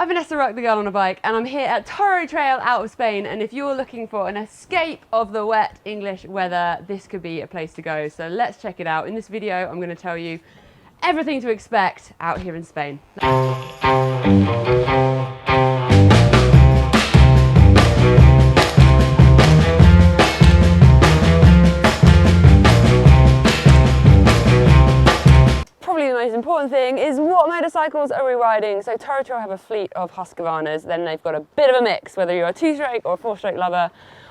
I'm Vanessa Ruck, the girl on a bike, and I'm here at Toro Trail out of Spain, and if you're looking for an escape of the wet English weather, this could be a place to go. So let's check it out. In this video, I'm going to tell you everything to expect out here in Spain. Important thing is what motorcycles are we riding. So Toro Trail have a fleet of Husqvarnas, then they've got a bit of a mix, whether you're a two-stroke or a four-stroke lover.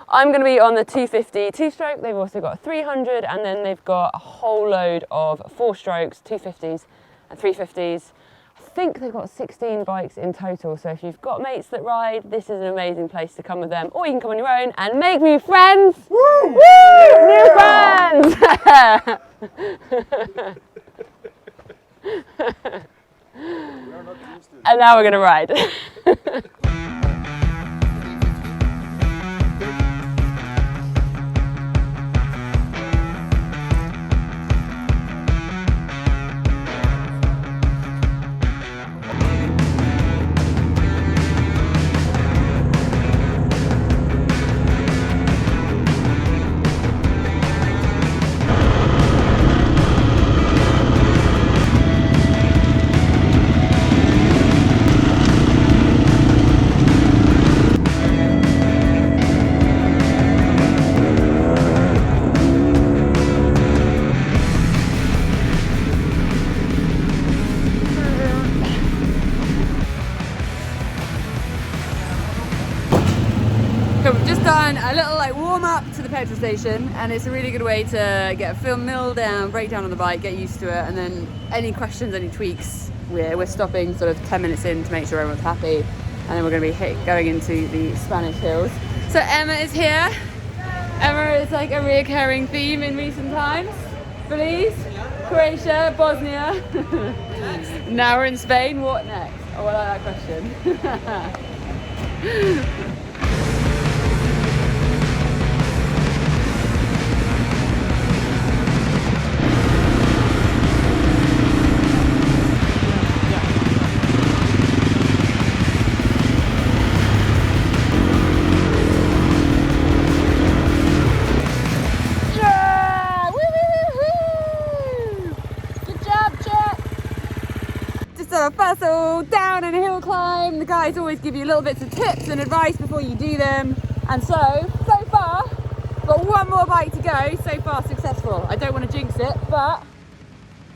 I'm going to be on the 250 two-stroke, they've also got a 300, and then they've got a whole load of four-strokes, 250s and 350s. I think they've got 16 bikes in total, so if you've got mates that ride, this is an amazing place to come with them, or you can come on your own and make new friends. Woo! Woo! New friends! And now we're going to ride. So we've just done a little warm up to the petrol station, and it's a really good way to get a film mill down, break down on the bike, get used to it, and then any questions, any tweaks, we're stopping sort of 10 minutes in to make sure everyone's happy, and then we're going to be going into the Spanish hills. So Emma is here. Emma is like a reoccurring theme in recent times. Belize, Croatia, Bosnia. Now we're in Spain. What next? Oh, I like that question. A bustle down and a hill climb. The guys always give you little bits of tips and advice before you do them, and so far got one more bike to go. So far successful. I don't want to jinx it, but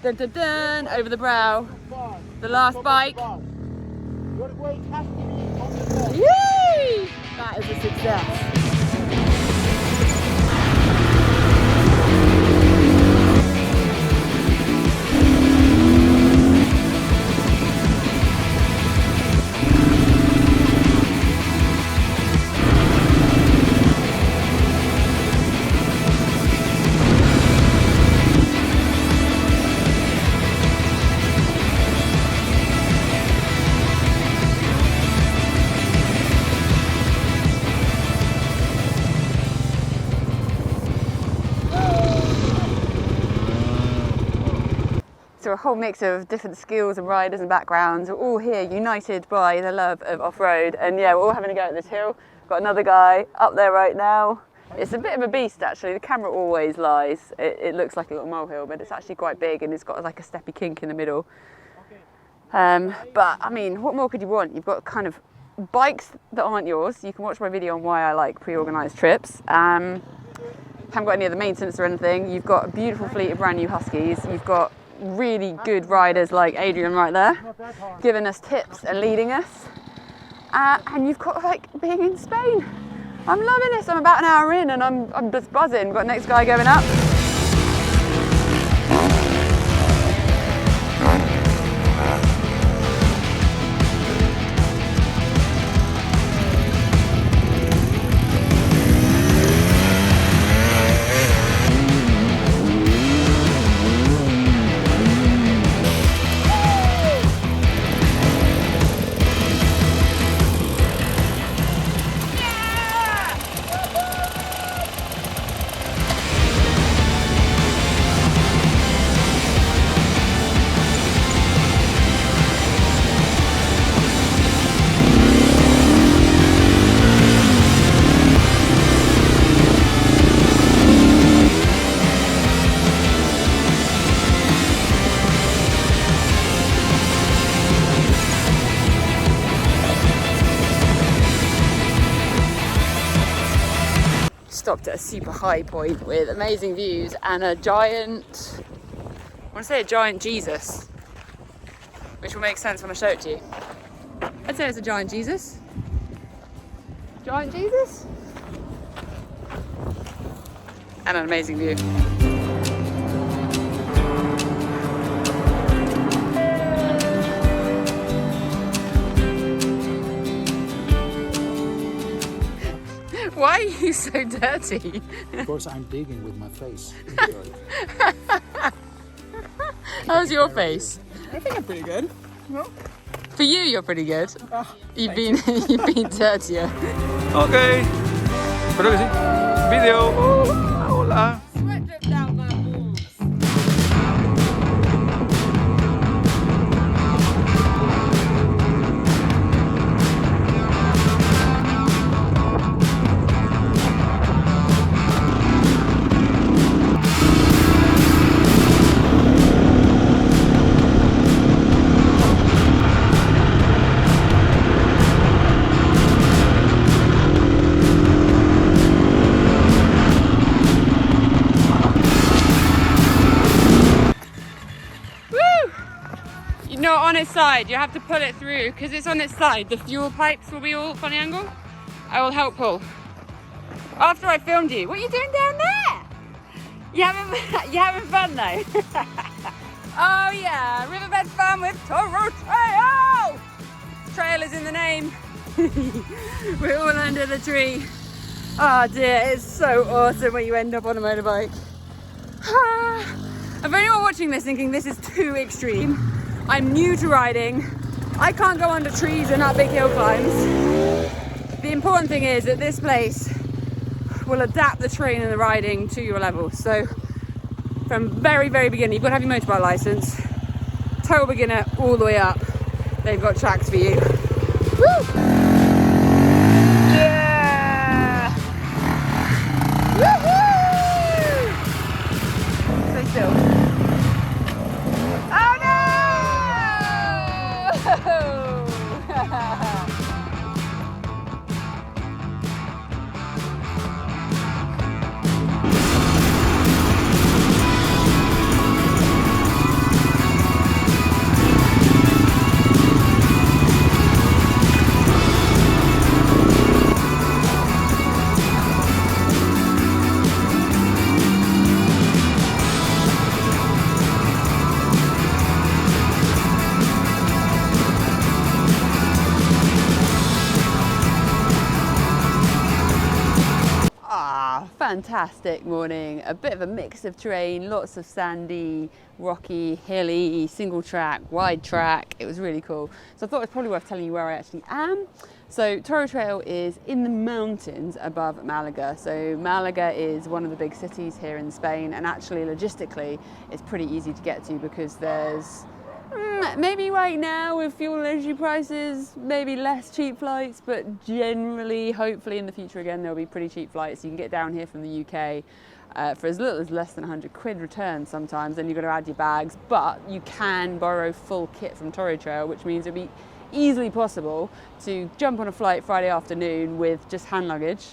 dun, dun, dun, over the brow, the last bike. Yay! That is a success. So a whole mix of different skills and riders and backgrounds, we're all here united by the love of off-road, and yeah, we're all having a go at this hill. Got another guy up there right now. It's a bit of a beast actually, the camera always lies. It looks like a little molehill, but it's actually quite big, and it's got like a steppy kink in the middle. But I mean, what more could you want? You've got kind of bikes that aren't yours. You can watch my video on why I like pre-organised trips. Haven't got any other maintenance or anything. You've got a beautiful fleet of brand new Huskies. You've got really good riders like Adrian right there, giving us tips and leading us. And you've got like being in Spain. I'm loving this. I'm about an hour in and I'm just buzzing. Got the next guy going up. stopped at a super high point with amazing views and a giant, I want to say a giant Jesus, which will make sense when I show it to you. I'd say it's a giant Jesus. Giant Jesus? And an amazing view. Why are you so dirty? Because I'm digging with my face. How's your face? I think I'm pretty good. No? For you, you're pretty good. You've been dirtier. Okay. Espero que sí. Video. Hola. Sweat drip down my balls. Not on its side, you have to pull it through because it's on its side. The fuel pipes will be all funny angle. I will help pull. After I filmed you. What are you doing down there? You having fun though? Oh yeah, riverbed fun with Toro Trail! Trail is in the name. We're all under the tree. Oh dear, it's so awesome when you end up on a motorbike. If anyone watching this thinking this is too extreme, I'm new to riding. I can't go under trees and up big hill climbs. The important thing is that this place will adapt the terrain and the riding to your level. So from very, very beginning, you've got to have your motorbike license. Total beginner all the way up. They've got tracks for you. Woo! Yeah! Woohoo! Stay still. Oh no! Fantastic morning, a bit of a mix of terrain, lots of sandy, rocky, hilly, single track, wide track. It was really cool. So I thought it's probably worth telling you where I actually am. So Toro Trail is in the mountains above Malaga. So Malaga is one of the big cities here in Spain, and actually logistically it's pretty easy to get to because there's maybe right now with fuel and energy prices, maybe less cheap flights, but generally, hopefully in the future again, there'll be pretty cheap flights. You can get down here from the UK for as little as less than 100 quid return sometimes, then you've got to add your bags, but you can borrow full kit from Toro Trail, which means it'll be easily possible to jump on a flight Friday afternoon with just hand luggage,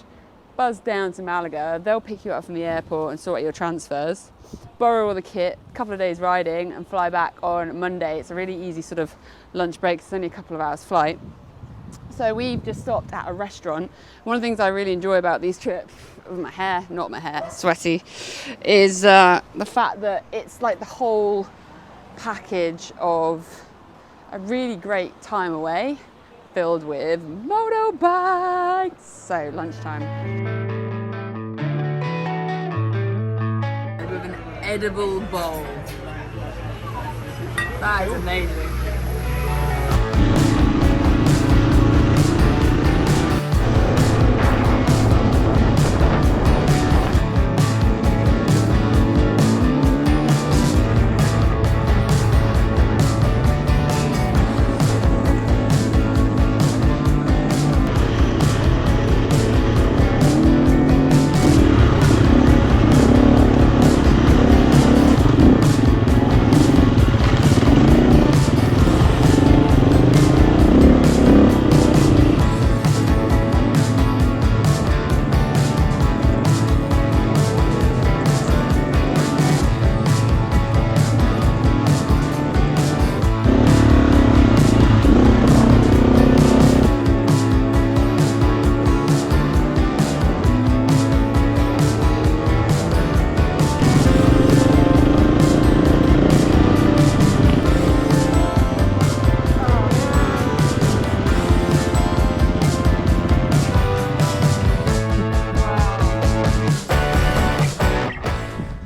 buzz down to Malaga, they'll pick you up from the airport and sort out your transfers, borrow all the kit, a couple of days riding and fly back on Monday. It's a really easy sort of lunch break, it's only a couple of hours flight. So we've just stopped at a restaurant. One of the things I really enjoy about these trips, my hair, not my hair, sweaty, is the fact that it's like the whole package of a really great time away filled with motorbikes. So lunchtime. With an edible bowl. That is amazing.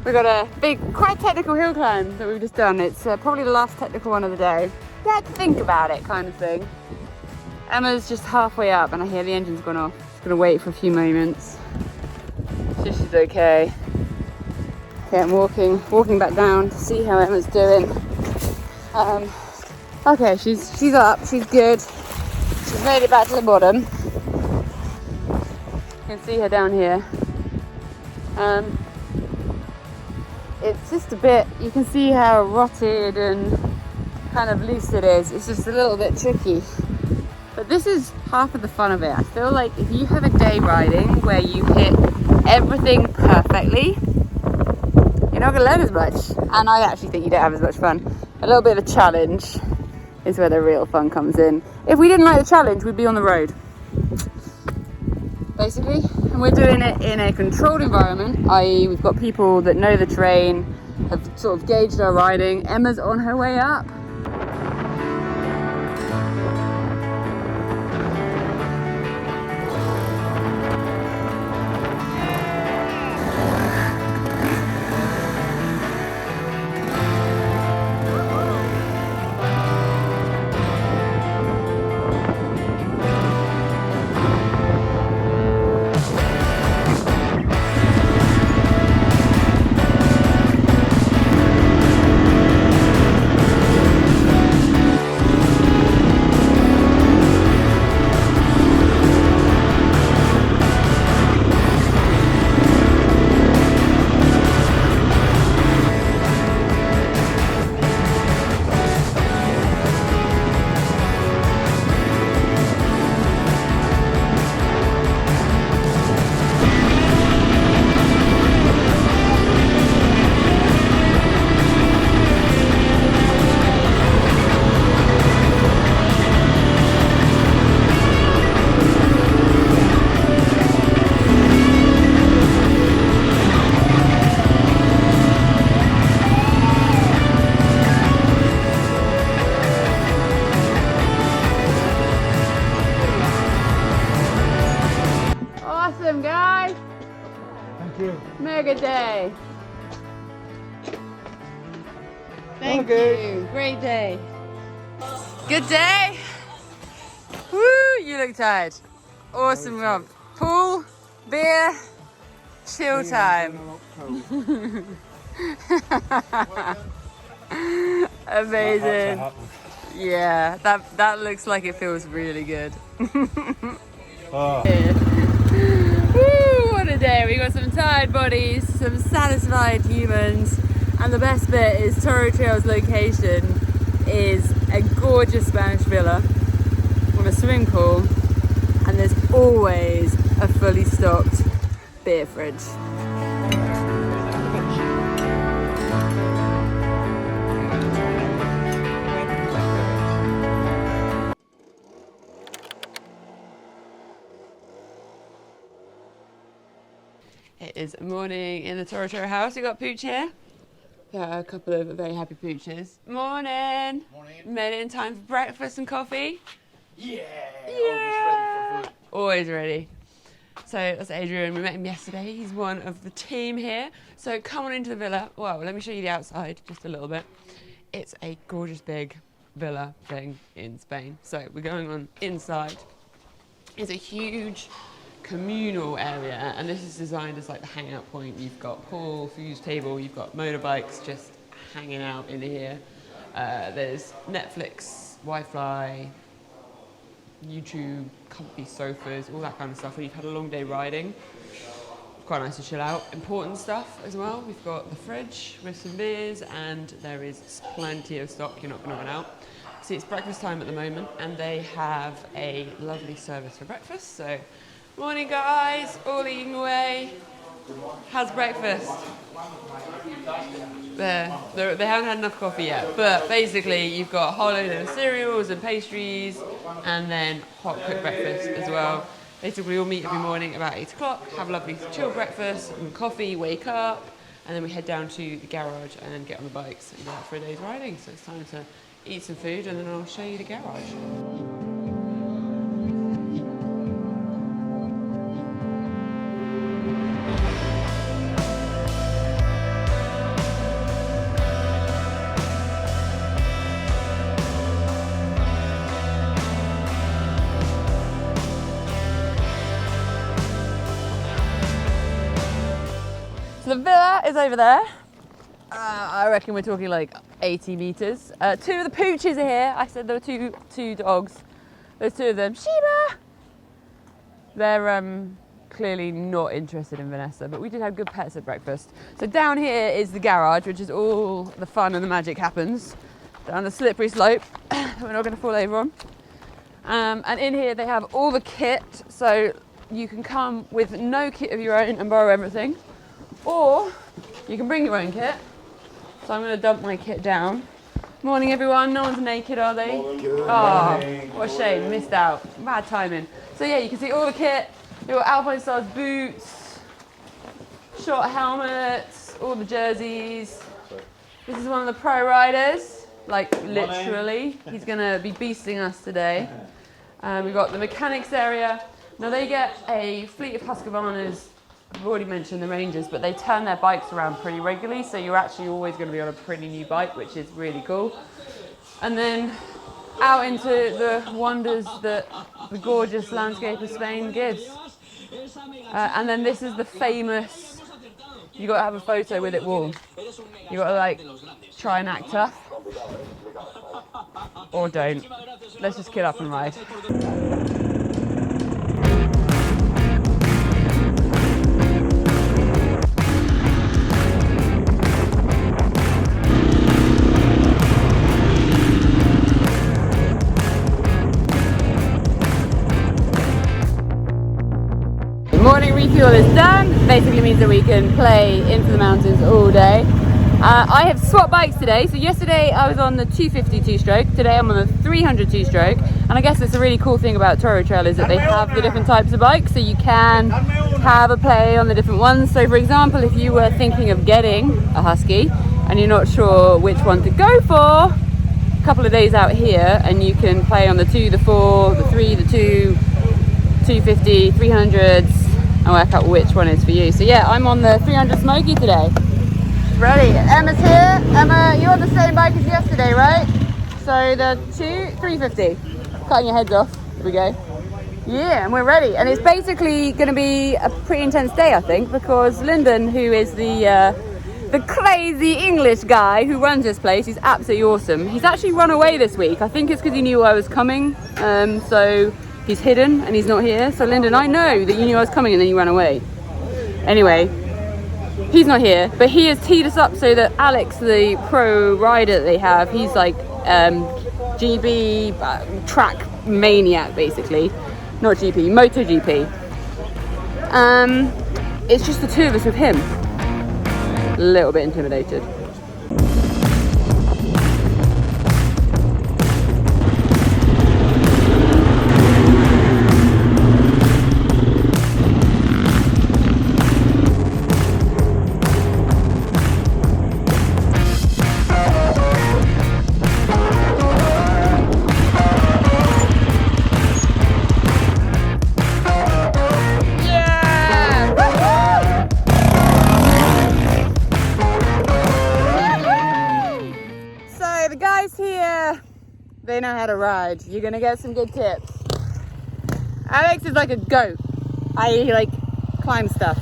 We've got a big, quite technical hill climb that we've just done. It's probably the last technical one of the day. You had to think about it, kind of thing. Emma's just halfway up and I hear the engine's gone off. Just gonna wait for a few moments. So she's okay. Okay, I'm walking back down to see how Emma's doing. Okay, she's up, she's good. She's made it back to the bottom. You can see her down here. It's just a bit, you can see how rotted and kind of loose it is. It's just a little bit tricky. But this is half of the fun of it. I feel like if you have a day riding where you hit everything perfectly, you're not going to learn as much. And I actually think you don't have as much fun. A little bit of a challenge is where the real fun comes in. If we didn't like the challenge, we'd be on the road, basically. And we're doing it in a controlled environment, i.e. we've got people that know the terrain, have sort of gauged our riding. Emma's on her way up. Awesome, guys. Thank you. Mega day. Thank Okay. you. Great day. Good day. Woo, you look tired. Awesome, Rob. Pool, beer, chill time. Amazing. Yeah, that looks like it feels really good. Oh. Woo, what a day. We got some tired bodies, some satisfied humans, and the best bit is Toro Trail's location is a gorgeous Spanish villa with a swimming pool, and there's always a fully stocked beer fridge. It is morning in the Toro Trail house. We got Pooch here. There are a couple of very happy pooches. Morning. Morning. Made it in time for breakfast and coffee. Yeah. Yeah. Always ready. So that's Adrian. We met him yesterday. He's one of the team here. So come on into the villa. Well, let me show you the outside just a little bit. It's a gorgeous big villa thing in Spain. So we're going on inside. It's a huge communal area, and this is designed as like the hangout point. You've got pool, food table, you've got motorbikes just hanging out in here. There's Netflix, Wi-Fi, YouTube, comfy sofas, all that kind of stuff. When you've had a long day riding, quite nice to chill out. Important stuff as well. We've got the fridge with some beers, and there is plenty of stock. You're not going to run out. See, it's breakfast time at the moment, and they have a lovely service for breakfast. So, morning guys, all eating away. How's breakfast? There. They haven't had enough coffee yet, but basically you've got a whole load of cereals and pastries, and then hot cooked breakfast as well. Basically we all meet every morning about 8 o'clock, have a lovely chill breakfast and coffee, wake up, and then we head down to the garage and get on the bikes and go out for a day's riding. So it's time to eat some food, and then I'll show you the garage. So the villa is over there. I reckon we're talking like 80 meters. Two of the pooches are here. I said there were two dogs. There's two of them. Sheba! They're clearly not interested in Vanessa, but we did have good pets at breakfast. So down here is the garage, which is all the fun and the magic happens. Down the slippery slope, we're not going to fall over on. And in here they have all the kit, so you can come with no kit of your own and borrow everything. Or you can bring your own kit. So I'm going to dump my kit down. Morning everyone, no one's naked are they? Oh, what a shame, missed out. Bad timing. So yeah, you can see all the kit. Your Alpine Stars boots, short helmets, all the jerseys. This is one of the pro riders, like literally. He's going to be beasting us today. We've got the mechanics area. Now they get a fleet of Husqvarnas. I've already mentioned the Rangers, but they turn their bikes around pretty regularly, so you're actually always going to be on a pretty new bike, which is really cool. And then out into the wonders that the gorgeous landscape of Spain gives. And then this is the famous, you got to have a photo with it wall. You got to like try and act tough, or don't. Let's just get up and ride. Morning refuel is done. Basically means that we can play into the mountains all day. I have swapped bikes today. So yesterday I was on the 250 two-stroke. Today I'm on the 300 two-stroke. And I guess it's a really cool thing about Toro Trail is that they have the different types of bikes, so you can have a play on the different ones. So for example, if you were thinking of getting a Husky and you're not sure which one to go for, a couple of days out here and you can play on the 2, the 4, the 3, the 2, 250, 300s, and work out which one is for you. So yeah, I'm on the 300 Smoky today. Ready, Emma's here. Emma, you're on the same bike as yesterday, right? So the 350. Cutting your heads off. Here we go. Yeah, and we're ready. And it's basically going to be a pretty intense day, I think, because Lyndon, who is the crazy English guy who runs this place, he's absolutely awesome. He's actually run away this week. I think it's because he knew I was coming. So he's hidden and he's not here. So Lyndon, I know that you knew I was coming and then you ran away. Anyway, he's not here, but he has teed us up so that Alex, the pro rider that they have, he's like GB track maniac basically. Not GP, MotoGP. It's just the two of us with him. A little bit intimidated. They know how to ride. You're gonna get some good tips. Alex is like a goat. He like climbs stuff.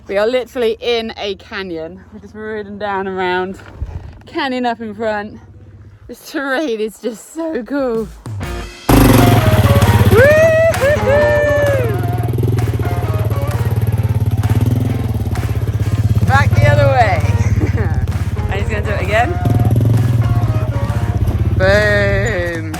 We are literally in a canyon. We're just riding down around, canyon up in front. This terrain is just so cool. Back the other way. And he's going to do it again. Boom.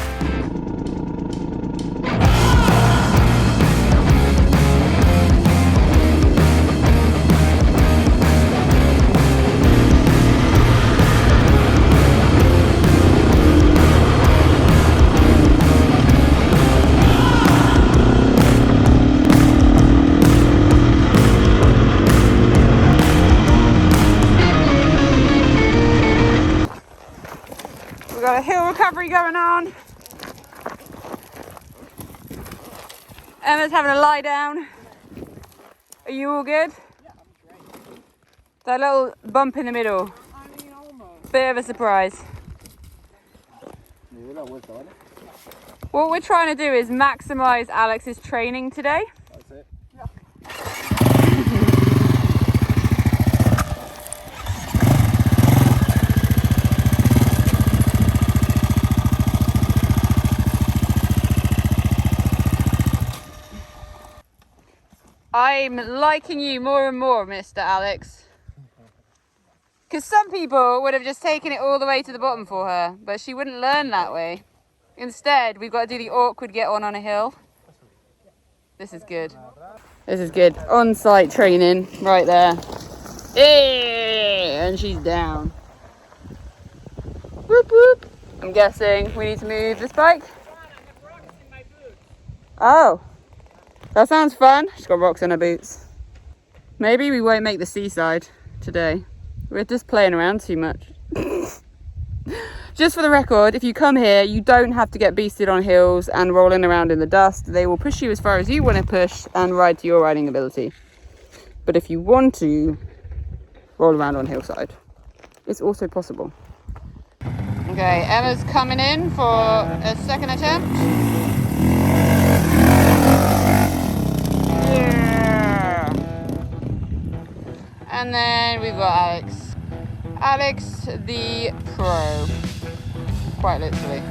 Got a hill recovery going on. Emma's having a lie down. Are you all good? Yeah, I'm great. That little bump in the middle. I mean, almost. Bit of a surprise. What we're trying to do is maximize Alex's training today. That's it. I'm liking you more and more, Mr. Alex. Because some people would have just taken it all the way to the bottom for her, but she wouldn't learn that way. Instead, we've got to do the awkward get on a hill. This is good. This is good. On-site training right there. Hey! And she's down. Whoop whoop. I'm guessing we need to move this bike. Oh. That sounds fun. She's got rocks in her boots. Maybe we won't make the seaside today. We're just playing around too much. Just for the record, if you come here, you don't have to get beasted on hills and rolling around in the dust. They will push you as far as you want to push and ride to your riding ability. But if you want to roll around on hillside, it's also possible. Okay, Emma's coming in for a second attempt. Yeah. And then we've got Alex. Alex the pro. Quite literally.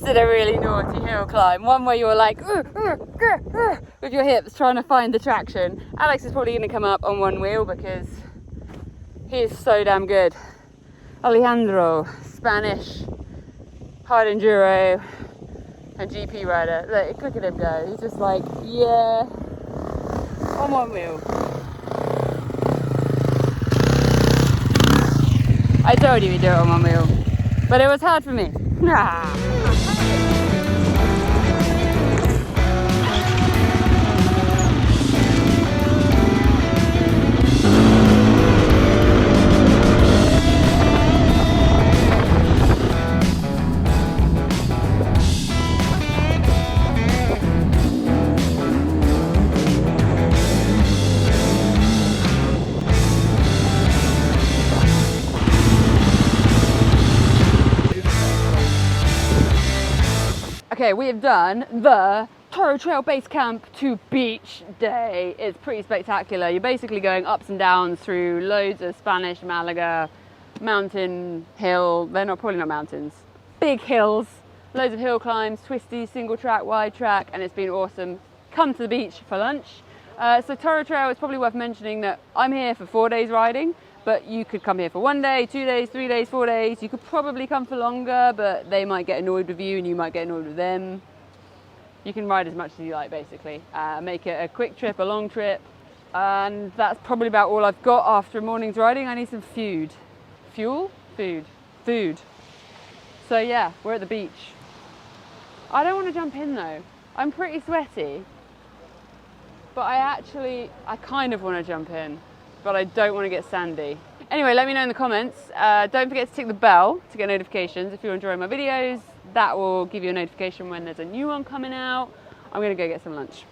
Did a really naughty hill climb, one where you're like with your hips trying to find the traction. Alex is probably going to come up on one wheel because he is so damn good. Alejandro, Spanish, hard enduro and GP rider. Look at him go, he's just like, yeah, on one wheel. I told you we'd do it on one wheel, but it was hard for me. Okay, we have done the Toro Trail Base Camp to Beach Day. It's pretty spectacular. You're basically going ups and downs through loads of Spanish Malaga mountain hill. They're not, probably not mountains. Big hills, loads of hill climbs, twisty, single track, wide track, and it's been awesome. Come to the beach for lunch. So Toro Trail, it's probably worth mentioning that I'm here for 4 days riding, but you could come here for 1 day, 2 days, 3 days, 4 days. You could probably come for longer, but they might get annoyed with you and you might get annoyed with them. You can ride as much as you like, basically. Make it a quick trip, a long trip. And that's probably about all I've got after a morning's riding. I need some food. Fuel? Food. Food. So yeah, we're at the beach. I don't want to jump in though. I'm pretty sweaty. But I kind of want to jump in. But I don't want to get sandy. Anyway, let me know in the comments. Don't forget to tick the bell to get notifications if you're enjoying my videos. That will give you a notification when there's a new one coming out. I'm gonna go get some lunch.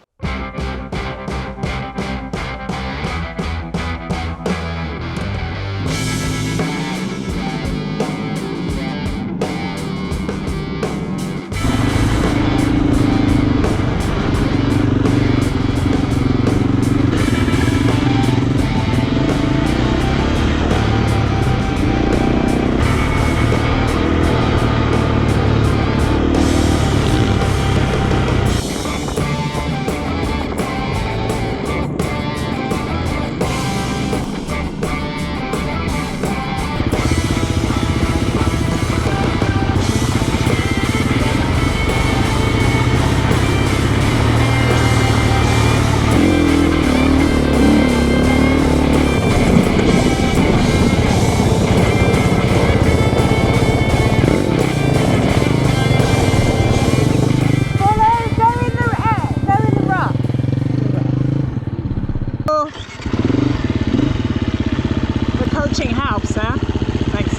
Coaching helps, huh? Thanks.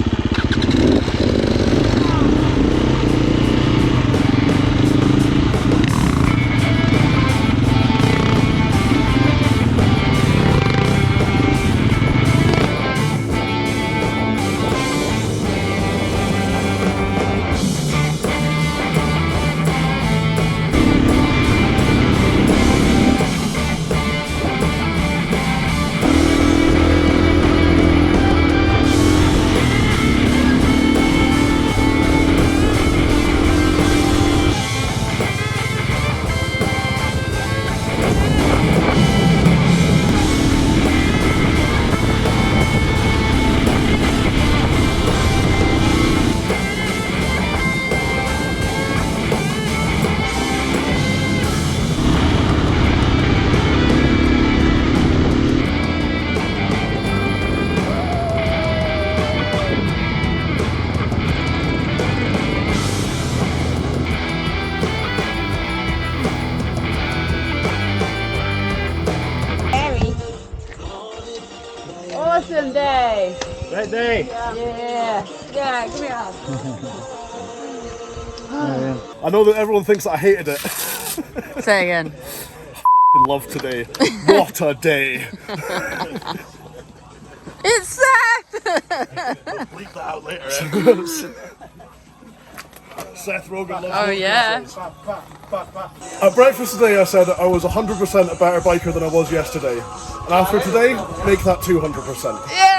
Awesome day. Great day. Yeah. Yeah, give me a hug. I know that everyone thinks that I hated it. Say again. I love today. What a day. It's sad. Bleep that out later. Seth Rogen loves Oh yeah. At breakfast today I said I was 100% a better biker than I was yesterday. And after today, make that 200%. Yeah.